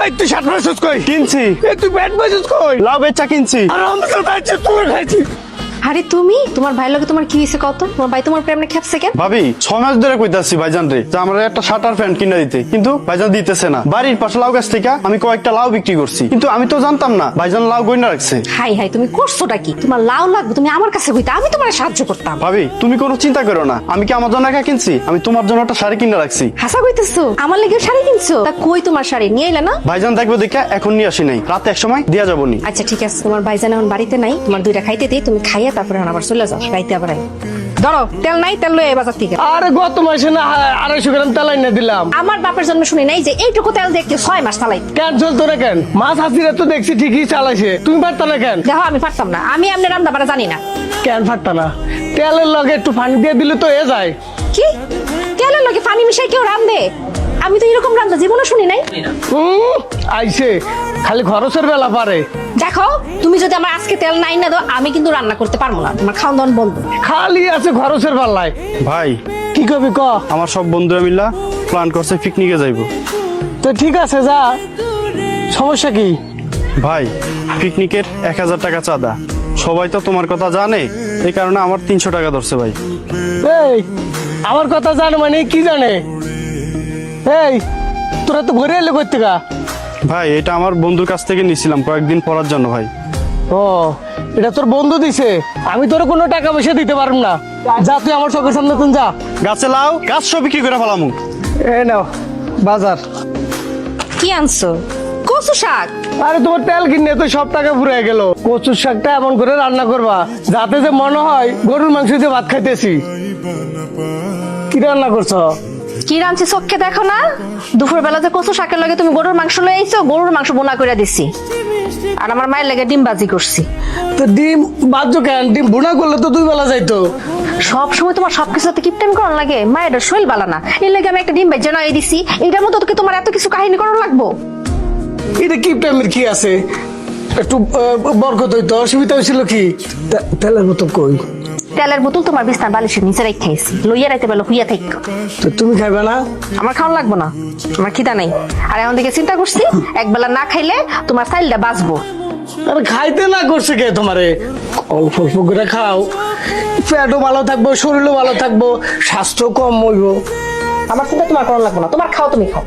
এই তুই শার্ট পরেছিস কই? কিনছি। এই তুই প্যান্ট পরেছিস কই? লাউ বেচা কিনছি। আর আমি তো খাইছি, তুই খাইছি। আরে তুমি তোমার ভাইয়ের লগে তোমার কি হয়েছে কত? তোমার ভাই তোমার প্রেমে খেপছে কেন? ভাবি 6 মাস ধরে কইতাছি ভাইজান রে যে আমার একটা শার্ট আর প্যান্ট কিনে দিতে, কিন্তু ভাইজান দিতেছে না। বাড়ির পাশে লাউ গাছ থেকে আমি কয়েকটা লাউ বিক্রি করছি, কিন্তু আমি তো জানতাম না ভাইজান লাউ গইনা রাখছে। হাই হাই, তুমি করছোটা কি? তোমার লাউ লাগবে, তুমি আমার কাছে কইতা, আমি তোমার সাহায্য করতাম। ভাবি তুমি কোনো চিন্তা করো না, আমি কি আমার জন্য একা কিনছি? আমি তোমার জন্য একটা শাড়ি কিনে রাখছি। হাসা কইতেছো? আমার লেগে শাড়ি কিনছো? তা কই তোমার শাড়ি? নিয়ে এলে না? ভাইজান দেখবে দেখে এখন নিয়ে আসি নাই, রাতে এক সময় দিয়া যাবো নি। আচ্ছা ঠিক আছে, তোমার ভাইজান এখন বাড়িতে নাই, তোমার দুইটা খাইতে দিই, তুমি খাইয়া তারপরে আবার চলে যাও, রাইতে আবার আই। ধরো তেল নাই, তেল লয়ে বাজার থেকে। আরে গত মাসে না 250 গ্রাম তেল এনে দিলাম। আমার বাপের জন্য শুনি নাই যে এইটুকু তেল দিয়ে কেউ 6 মাস চালাই। কেন চলতো না কেন? মাছ হাসিরা তো দেখছি ঠিকই চালাইছে, তুমি পারতা না কেন? দেখো আমি পারতাম না, আমি এমনি রান্না বাড়া জানি না। কেন পারতা না? তেলের লগে একটু পানি দিয়ে দিলে তো এ যায়। কি তেলের লগে পানি মিশাই কেউ রান্ধে? আমি তো এরকম রান্না জীবনে শুনি নাই। আইছে খালি খরচের বেলা পারে। দেখো তুমি যদি আমার আজকে তেল নাই না দাও, আমি কিন্তু রান্না করতে পারবো না, তোমার খাওয়া দাওয়া বন্ধ। খালি আছে খরচের বেলায়। ভাই কি কবি ক? আমার সব বন্ধুরা মিলা প্ল্যান করছে পিকনিকে যাইবো। তো ঠিক আছে যা, সমস্যা কি? ভাই পিকনিকের 1000 টাকা চাঁদা, সবাই তো তোমার কথা জানে, এই কারণে আমার 300 টাকা ধরছে ভাই। এই আমার কথা জানে মানে কি জানে? এই তোরা তো ঘুরে এলে করতে গা। ভাই এটা আমার বন্ধুর কাছ থেকে নিছিলাম কয়েকদিন পড়ার জন্য ভাই। ও এটা তোর বন্ধু দিছে, আমি তোর কোনো টাকা পয়সা দিতে পারবো না। যা তুই আমার চোখের সামনে তুই যা। গাছে লাউ গাছ সব বিক্রি করে ফেলামু। এ নাও বাজার। কি আনছো? কচু শাক। আরে তোমার তেল কিনে তো সব টাকা ফুরিয়ে গেল। কচুর শাকটা এমন করে রান্না করবা যাতে যে মনে হয় গরুর মাংস দিয়ে ভাত খাইতেছি। কি রান্না করছো? কি রাঁধছি চোখে দেখো না? দুপুর বেলা যে কচু শাকের লগে তুমি গরুর মাংস লয়ে আইছো, গরুর মাংস বোনা করে দিছি, আর আমার মায়ের লাগে ডিম ভাজি করছি। তো ডিম বাজছো কেন? ডিম ভুনা করলে তো 2 বেলা যাইতো। সব সময় তোমার সবকিছুতে কিপটেম করার লাগে, মায়ের শৈল বালা না, এর লাগে আমি একটা ডিম ভাজি নয় দিছি। এটার মতো তোকে তোমার এত কিছু কাহিনী করার লাগবো? এটা কি টাইমের কি আছে? একটু বরকত হইতো, অসুবিধা হয়েছিল কি? তেলের মতো কই? তেলের বোতল তোমার বিছনার বালিশের নিচে রেখেছি, লইয়া রাইতে বেলা হুইয়া থাক। তো তুমি খাইবে না? আমার খাওয়া লাগবো না, আমার খিদা নাই। আর এখন থেকে চিন্তা করছি একবেলা না খাইলে তোমার চাইলটা বাঁচবো। আরে খাইতে না করছে কে তোমারে? অল্প অল্প করে খাও, পেটও ভালো থাকবো, শরীরও ভালো থাকবো, স্বাস্থ্য কম হইব। আমার চিন্তা তোমার করা লাগবো না, তোমার খাও, তুমি খাও।